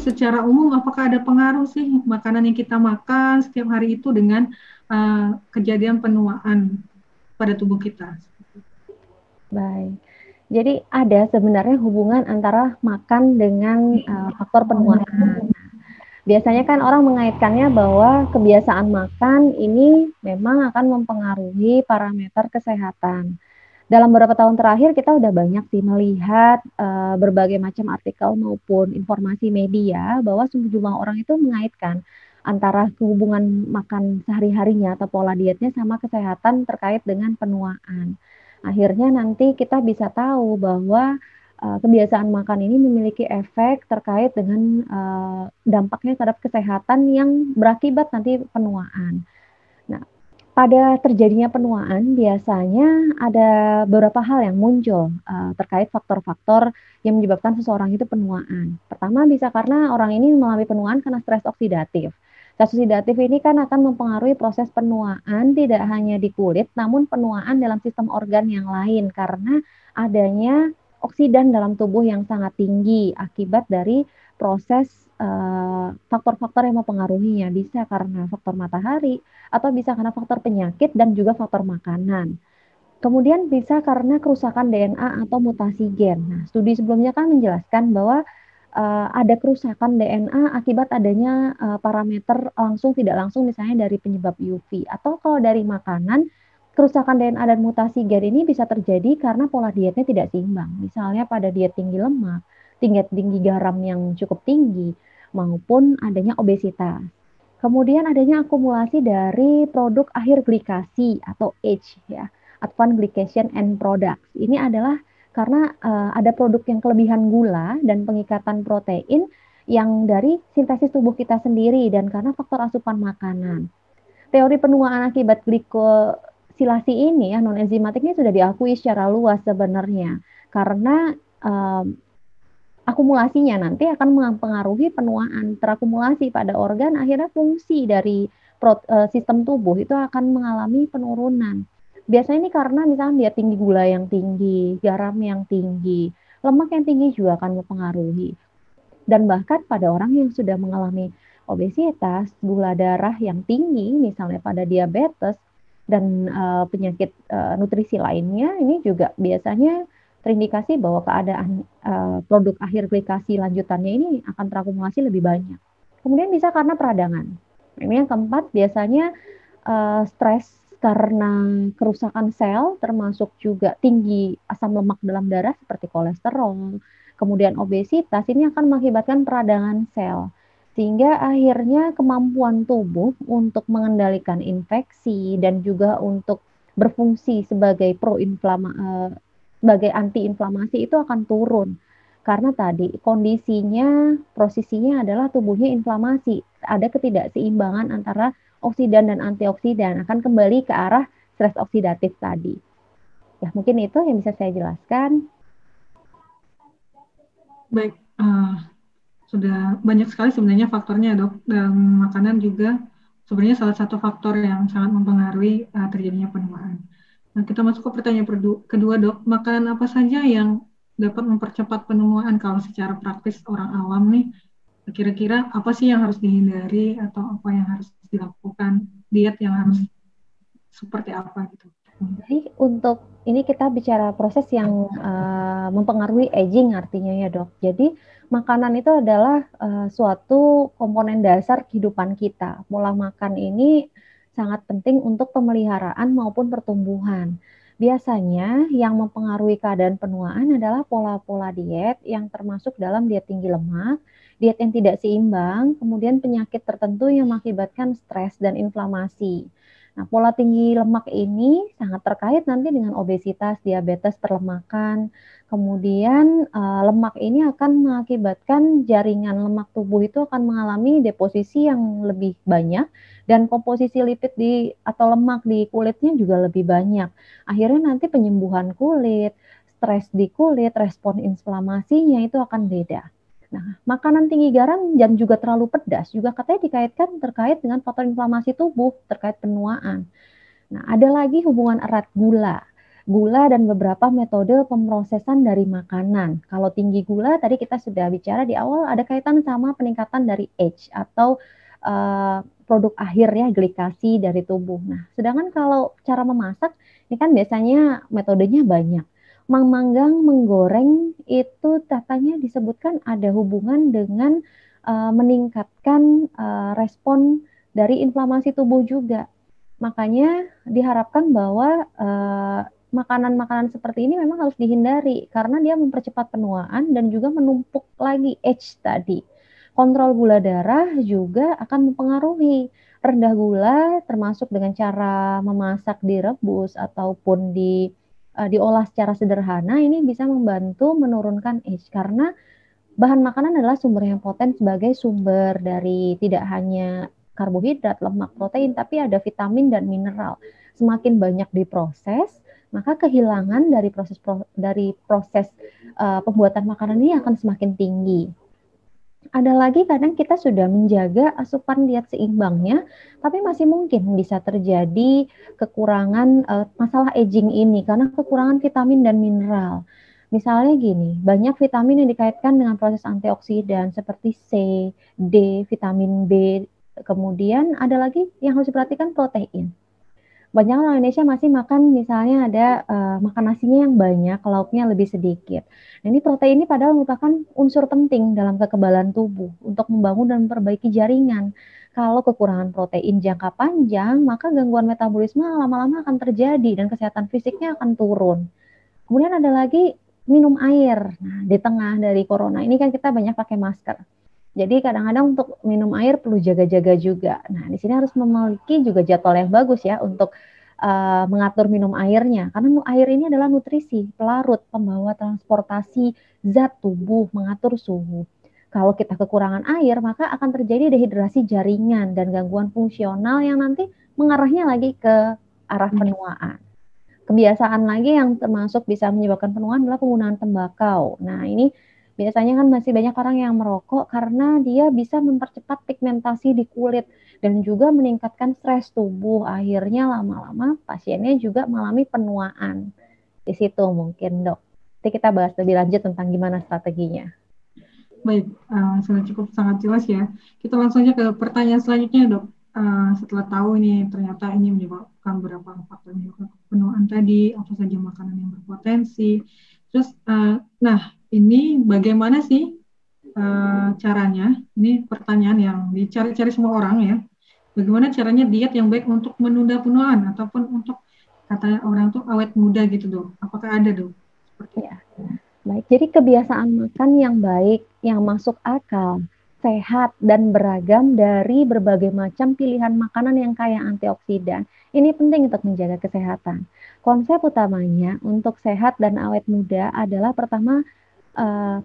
secara umum apakah ada pengaruh sih makanan yang kita makan setiap hari itu dengan kejadian penuaan pada tubuh kita? Baik. Jadi ada sebenarnya hubungan antara makan dengan faktor penuaan. Biasanya kan orang mengaitkannya bahwa kebiasaan makan ini memang akan mempengaruhi parameter kesehatan. Dalam beberapa tahun terakhir kita udah banyak sih melihat berbagai macam artikel maupun informasi media bahwa sejumlah orang itu mengaitkan antara hubungan makan sehari-harinya atau pola dietnya sama kesehatan terkait dengan penuaan. Akhirnya nanti kita bisa tahu bahwa kebiasaan makan ini memiliki efek terkait dengan dampaknya terhadap kesehatan yang berakibat nanti penuaan. Nah, pada terjadinya penuaan biasanya ada beberapa hal yang muncul terkait faktor-faktor yang menyebabkan seseorang itu penuaan. Pertama bisa karena orang ini mengalami penuaan karena stres oksidatif. Stres oksidatif ini kan akan mempengaruhi proses penuaan tidak hanya di kulit, namun penuaan dalam sistem organ yang lain karena adanya oksidan dalam tubuh yang sangat tinggi akibat dari proses faktor-faktor yang mempengaruhinya. Bisa karena faktor matahari, atau bisa karena faktor penyakit dan juga faktor makanan. Kemudian bisa karena kerusakan DNA atau mutasi gen. Nah, studi sebelumnya kan menjelaskan bahwa ada kerusakan DNA akibat adanya parameter langsung tidak langsung misalnya dari penyebab UV atau kalau dari makanan kerusakan DNA dan mutasi gen ini bisa terjadi karena pola dietnya tidak seimbang. Misalnya pada diet tinggi lemak, tinggi garam yang cukup tinggi maupun adanya obesitas. Kemudian adanya akumulasi dari produk akhir glikasi atau AGE ya, Advanced Glycation End Products. Ini adalah karena ada produk yang kelebihan gula dan pengikatan protein yang dari sintesis tubuh kita sendiri dan karena faktor asupan makanan. Teori penuaan akibat glikosilasi ini ya non enzimatik ini sudah diakui secara luas sebenarnya karena akumulasinya nanti akan mempengaruhi penuaan. Terakumulasi pada organ, akhirnya fungsi dari sistem tubuh itu akan mengalami penurunan. Biasanya ini karena misalnya dia tinggi gula yang tinggi, garam yang tinggi, lemak yang tinggi juga akan mempengaruhi. Dan bahkan pada orang yang sudah mengalami obesitas, gula darah yang tinggi, misalnya pada diabetes, dan penyakit nutrisi lainnya, ini juga biasanya terindikasi bahwa keadaan produk akhir glikasi lanjutannya ini akan terakumulasi lebih banyak. Kemudian bisa karena peradangan. Ini yang keempat biasanya stres karena kerusakan sel termasuk juga tinggi asam lemak dalam darah seperti kolesterol, kemudian obesitas ini akan mengakibatkan peradangan sel. Sehingga akhirnya kemampuan tubuh untuk mengendalikan infeksi dan juga untuk berfungsi sebagai sebagai antiinflamasi itu akan turun. Karena tadi kondisinya, posisinya adalah tubuhnya inflamasi. Ada ketidakseimbangan antara oksidan dan antioksidan akan kembali ke arah stres oksidatif tadi. Ya, mungkin itu yang bisa saya jelaskan. Baik, sudah banyak sekali sebenarnya faktornya dok, dan makanan juga sebenarnya salah satu faktor yang sangat mempengaruhi terjadinya penuaan. Nah, kita masuk ke pertanyaan kedua dok, makanan apa saja yang dapat mempercepat penuaan kalau secara praktis orang awam nih, kira-kira apa sih yang harus dihindari atau apa yang harus dilakukan, diet yang harus seperti apa gitu. Jadi untuk ini kita bicara proses yang mempengaruhi aging artinya ya dok. Jadi makanan itu adalah suatu komponen dasar kehidupan kita. Pola makan ini sangat penting untuk pemeliharaan maupun pertumbuhan. Biasanya yang mempengaruhi keadaan penuaan adalah pola-pola diet yang termasuk dalam diet tinggi lemak, diet yang tidak seimbang, kemudian penyakit tertentu yang mengakibatkan stres dan inflamasi. Nah, pola tinggi lemak ini sangat terkait nanti dengan obesitas, diabetes, perlemakan. Kemudian lemak ini akan mengakibatkan jaringan lemak tubuh itu akan mengalami deposisi yang lebih banyak dan komposisi lipid atau lemak di kulitnya juga lebih banyak. Akhirnya nanti penyembuhan kulit, stres di kulit, respon inflamasinya itu akan beda. Nah, makanan tinggi garam dan juga terlalu pedas juga katanya dikaitkan terkait dengan faktor inflamasi tubuh terkait penuaan. Nah, ada lagi hubungan erat gula gula dan beberapa metode pemrosesan dari makanan. Kalau tinggi gula tadi kita sudah bicara di awal ada kaitan sama peningkatan dari age atau produk akhir ya, glikasi dari tubuh. Nah, sedangkan kalau cara memasak ini kan biasanya metodenya banyak. Memanggang, menggoreng itu katanya disebutkan ada hubungan dengan meningkatkan respon dari inflamasi tubuh juga. Makanya diharapkan bahwa makanan-makanan seperti ini memang harus dihindari karena dia mempercepat penuaan dan juga menumpuk lagi age tadi. Kontrol gula darah juga akan mempengaruhi. Rendah gula termasuk dengan cara memasak, direbus ataupun diolah secara sederhana ini bisa membantu menurunkan age karena bahan makanan adalah sumber yang poten sebagai sumber dari tidak hanya karbohidrat, lemak, protein, tapi ada vitamin dan mineral. Semakin banyak diproses, maka kehilangan dari proses pembuatan makanan ini akan semakin tinggi. Ada lagi kadang kita sudah menjaga asupan diet seimbangnya, tapi masih mungkin bisa terjadi kekurangan masalah aging ini karena kekurangan vitamin dan mineral. Misalnya gini, banyak vitamin yang dikaitkan dengan proses antioksidan seperti C, D, vitamin B, kemudian ada lagi yang harus diperhatikan protein. Banyak orang Indonesia masih makan misalnya ada makan nasinya yang banyak, lauknya lebih sedikit. Nah, ini protein ini padahal merupakan unsur penting dalam kekebalan tubuh untuk membangun dan memperbaiki jaringan. Kalau kekurangan protein jangka panjang, maka gangguan metabolisme lama-lama akan terjadi dan kesehatan fisiknya akan turun. Kemudian ada lagi minum air. Nah, di tengah dari corona ini kan kita banyak pakai masker. Jadi kadang-kadang untuk minum air perlu jaga-jaga juga. Nah, di sini harus memiliki juga jadwal yang bagus ya untuk mengatur minum airnya. Karena air ini adalah nutrisi, pelarut, pembawa transportasi zat tubuh, mengatur suhu. Kalau kita kekurangan air, maka akan terjadi dehidrasi jaringan dan gangguan fungsional yang nanti mengarahnya lagi ke arah penuaan. Kebiasaan lagi yang termasuk bisa menyebabkan penuaan adalah penggunaan tembakau. Nah, ini biasanya kan masih banyak orang yang merokok karena dia bisa mempercepat pigmentasi di kulit dan juga meningkatkan stres tubuh. Akhirnya lama-lama pasiennya juga mengalami penuaan. Di situ mungkin, Dok. Nanti kita bahas lebih lanjut tentang gimana strateginya. Baik, sudah cukup sangat jelas ya. Kita langsung aja ke pertanyaan selanjutnya, Dok. Setelah tahu ini ternyata ini menyebabkan beberapa faktor menyebabkan penuaan tadi, apa saja makanan yang berpotensi. Terus, nah ini bagaimana sih caranya? Ini pertanyaan yang dicari-cari semua orang ya. Bagaimana caranya diet yang baik untuk menunda penuaan ataupun untuk kata orang tuh awet muda gitu, Dok? Apakah ada, Dok? Seperti ya. Baik, jadi kebiasaan makan yang baik, yang masuk akal, sehat dan beragam dari berbagai macam pilihan makanan yang kaya antioksidan. Ini penting untuk menjaga kesehatan. Konsep utamanya untuk sehat dan awet muda adalah pertama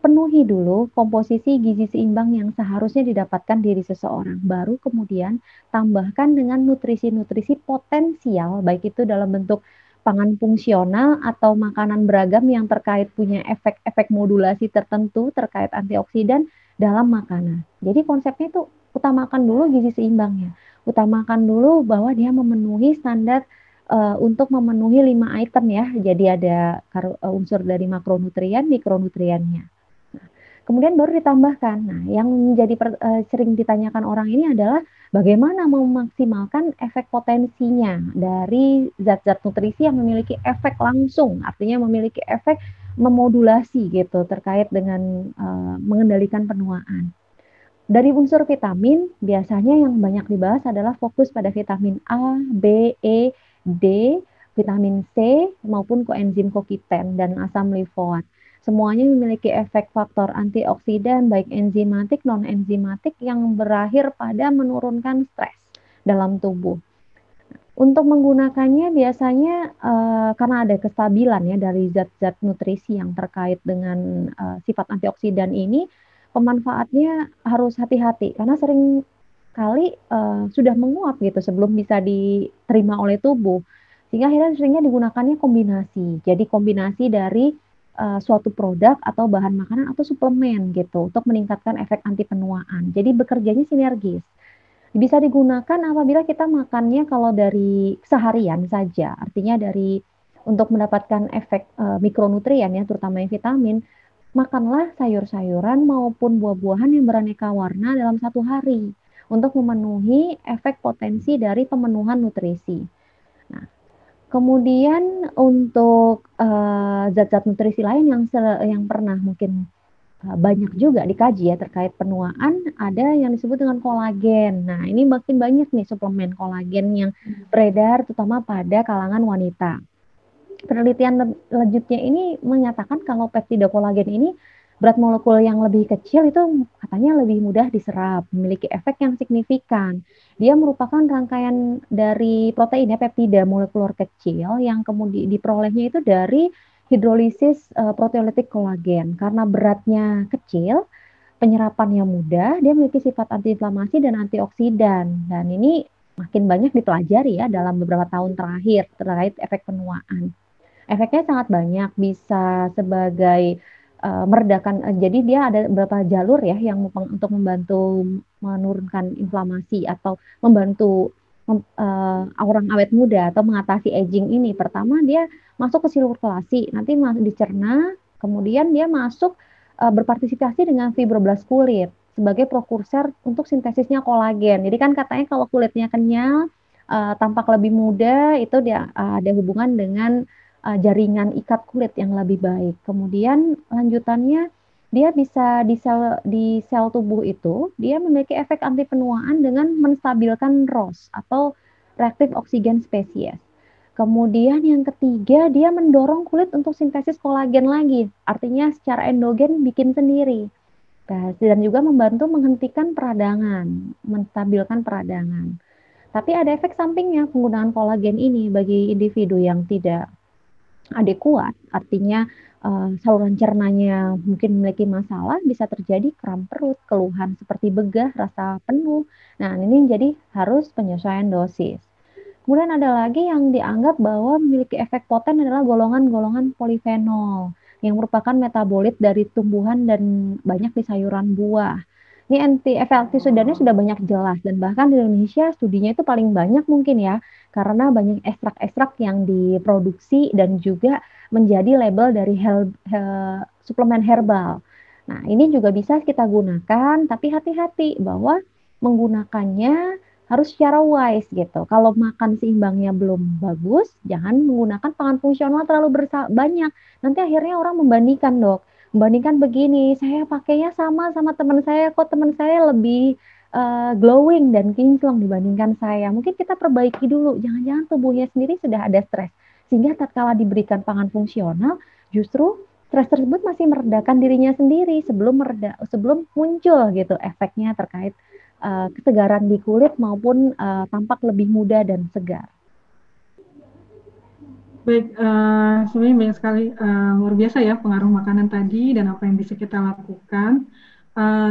penuhi dulu komposisi gizi seimbang yang seharusnya didapatkan diri seseorang. Baru kemudian tambahkan dengan nutrisi-nutrisi potensial, baik itu dalam bentuk pangan fungsional atau makanan beragam yang terkait punya efek-efek modulasi tertentu terkait antioksidan dalam makanan. Jadi konsepnya itu utamakan dulu gizi seimbangnya. Utamakan dulu bahwa dia memenuhi standar untuk memenuhi 5 item ya. Jadi ada unsur dari makronutrien, mikronutriennya. Nah, kemudian baru ditambahkan. Nah, yang menjadi sering ditanyakan orang ini adalah bagaimana memaksimalkan efek potensinya dari zat-zat nutrisi yang memiliki efek langsung, artinya memiliki efek memodulasi gitu terkait dengan mengendalikan penuaan. Dari unsur vitamin, biasanya yang banyak dibahas adalah fokus pada vitamin A, B, E, D, vitamin C, maupun koenzim CoQ10 dan asam lifoat. Semuanya memiliki efek faktor antioksidan baik enzimatik, non-enzimatik yang berakhir pada menurunkan stres dalam tubuh. Untuk menggunakannya biasanya karena ada kestabilan ya dari zat-zat nutrisi yang terkait dengan sifat antioksidan ini, pemanfaatnya harus hati-hati karena sering kali sudah menguap gitu sebelum bisa diterima oleh tubuh. Sehingga akhirnya seringnya digunakannya kombinasi. Jadi kombinasi dari suatu produk atau bahan makanan atau suplemen gitu untuk meningkatkan efek anti penuaan. Jadi bekerjanya sinergis. Bisa digunakan apabila kita makannya kalau dari seharian saja, artinya dari untuk mendapatkan efek mikronutrien ya, terutama yang vitamin, makanlah sayur-sayuran maupun buah-buahan yang beraneka warna dalam satu hari untuk memenuhi efek potensi dari pemenuhan nutrisi. Nah, kemudian untuk zat-zat nutrisi lain yang pernah mungkin banyak juga dikaji ya terkait penuaan, ada yang disebut dengan kolagen. Nah, ini makin banyak nih suplemen kolagen yang beredar terutama pada kalangan wanita. Penelitian lanjutnya ini menyatakan kalau peptida kolagen ini berat molekul yang lebih kecil itu katanya lebih mudah diserap, memiliki efek yang signifikan. Dia merupakan rangkaian dari protein ya, peptida molekuler kecil yang kemudian diperolehnya itu dari hidrolisis proteolitik kolagen. Karena beratnya kecil, penyerapannya mudah, dia memiliki sifat antiinflamasi dan antioksidan. Dan ini makin banyak dipelajari ya dalam beberapa tahun terakhir terkait efek penuaan. Efeknya sangat banyak, bisa sebagai meredakan, jadi dia ada beberapa jalur ya yang untuk membantu menurunkan inflamasi atau membantu orang awet muda atau mengatasi aging ini. Pertama dia masuk ke sirkulasi, nanti dicerna, kemudian dia masuk berpartisipasi dengan fibroblast kulit sebagai prekursor untuk sintesisnya kolagen. Jadi kan katanya kalau kulitnya kenyal, tampak lebih muda, itu dia ada hubungan dengan jaringan ikat kulit yang lebih baik. Kemudian lanjutannya dia bisa di sel tubuh itu dia memiliki efek anti penuaan dengan menstabilkan ROS atau reaktif oksigen spesies. Kemudian yang ketiga dia mendorong kulit untuk sintesis kolagen lagi, artinya secara endogen bikin sendiri. Dan juga membantu menghentikan peradangan, menstabilkan peradangan. Tapi ada efek sampingnya penggunaan kolagen ini bagi individu yang tidak adekuat, artinya saluran cernanya mungkin memiliki masalah, bisa terjadi kram perut, keluhan seperti begah, rasa penuh. Nah, ini jadi harus penyesuaian dosis. Kemudian ada lagi yang dianggap bahwa memiliki efek poten adalah golongan-golongan polifenol yang merupakan metabolit dari tumbuhan dan banyak di sayuran buah. Ini antioksidannya sudah banyak jelas dan bahkan di Indonesia studinya itu paling banyak mungkin ya karena banyak ekstrak-ekstrak yang diproduksi dan juga menjadi label dari suplemen herbal. Nah, ini juga bisa kita gunakan, tapi hati-hati bahwa menggunakannya harus secara wise gitu. Kalau makan seimbangnya belum bagus, jangan menggunakan pangan fungsional terlalu banyak. Nanti akhirnya orang membandingkan, Dok. Membandingkan begini, saya pakainya sama teman saya, kok teman saya lebih glowing dan kinclong dibandingkan saya. Mungkin kita perbaiki dulu, jangan-jangan tubuhnya sendiri sudah ada stres. Sehingga tatkala diberikan pangan fungsional, justru stres tersebut masih meredakan dirinya sendiri sebelum muncul gitu efeknya terkait kesegaran di kulit maupun tampak lebih muda dan segar. Baik, sebenarnya banyak sekali luar biasa ya pengaruh makanan tadi dan apa yang bisa kita lakukan.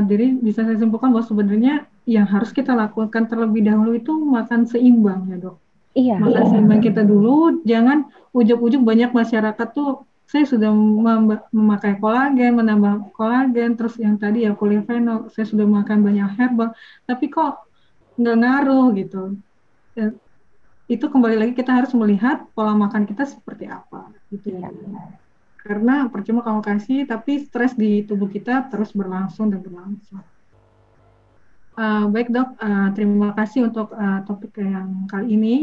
Jadi bisa saya simpulkan bahwa sebenarnya yang harus kita lakukan terlebih dahulu itu makan seimbang ya, Dok. Iya. Makan seimbang kita dulu, jangan ujug-ujug banyak masyarakat tuh saya sudah memakai kolagen, menambah kolagen, terus yang tadi ya polifenol, saya sudah makan banyak herbal, tapi kok nggak ngaruh gitu. Itu kembali lagi kita harus melihat pola makan kita seperti apa gitu ya. Karena percuma kamu kasih tapi stres di tubuh kita terus berlangsung dan berlangsung. Baik, Dok, terima kasih untuk topik yang kali ini.